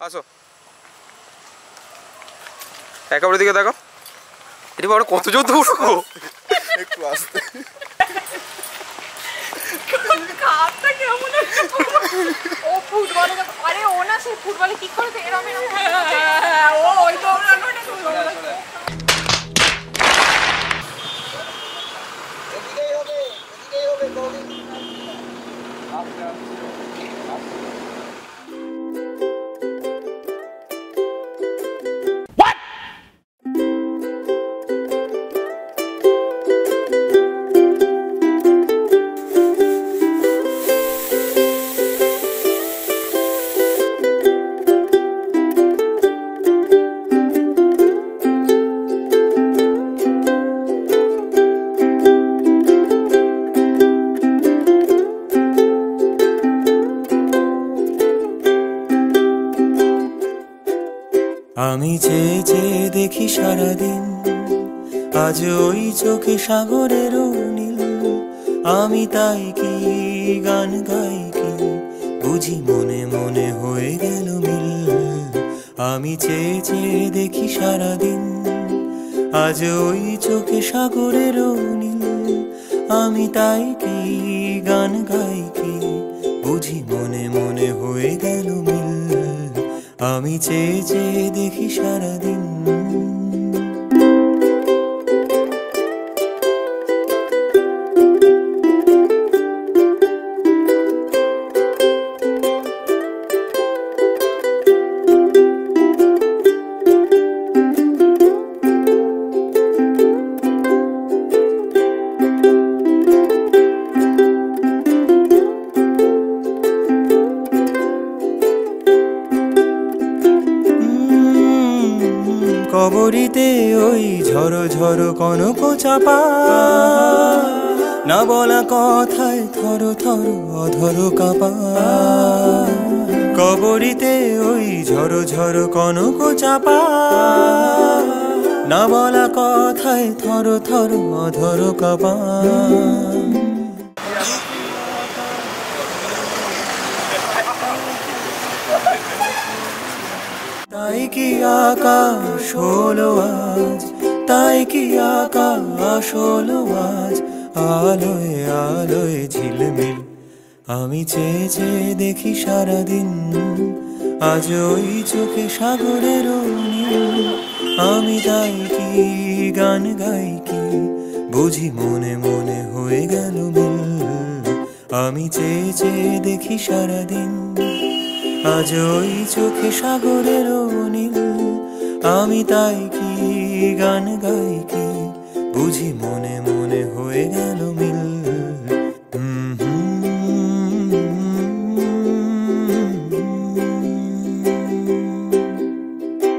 আসো একেবারে দিকে দেখো এটি বড় কত জোর দৌড়ো একটু আসতে কাপটা কেমন ও ফুটবলে আরে ও না সে ফুটবলে কি করে এরকম ও ওই দৌড়ানোটা এদিকেই হবে গৌরী আমি চেয়ে চেয়ে দেখি সারাদিন আজ ওই চোখে সাগরের নীল আমি তাই কি গান গাই কি বুঝি মনে মনে হয়ে গেল মিল আমি চেয়ে চেয়ে দেখি সারাদিন আজ ওই চোখে সাগরের নীল আমি তাই কি গান গাই কি বুঝি মনে মনে হয়ে গেল মিল আমি চেয়ে চেয়ে দেখি সারাদিন কবরিতে ওই ঝড়ো ঝড়ো কনক চাপা না বলা কথায় থর থর অধর কাপা কবরিতে ওই ঝড়ো ঝড়ো কনক চাপা না বলা কথায় থর থর অধর কাপা তাই কি আকাশ হলো আজ তাই কি আকাশ হলো আজ আলোয় আলোয় ঝিলমিল আমি চেয়ে চেয়ে দেখি সারাদিন আজ ওই চোখে সাগরের নীল আমি তাই কি গান গাই কি বুঝি মনে মনে হয়ে গেল মিল আমি চেয়ে চেয়ে দেখি সারাদিন আজ ওই চোখে সাগরের নীল আমি তাই কি গান গাই কি বুঝি মনে মনে হয়ে গেল মিল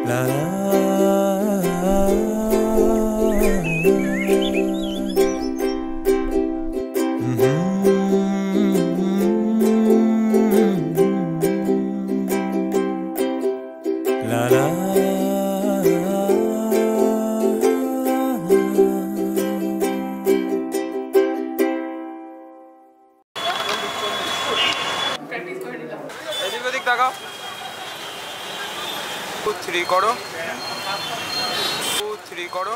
লা লা la la এদিক ওদিক তাকাও 2 3 করো 2 3 করো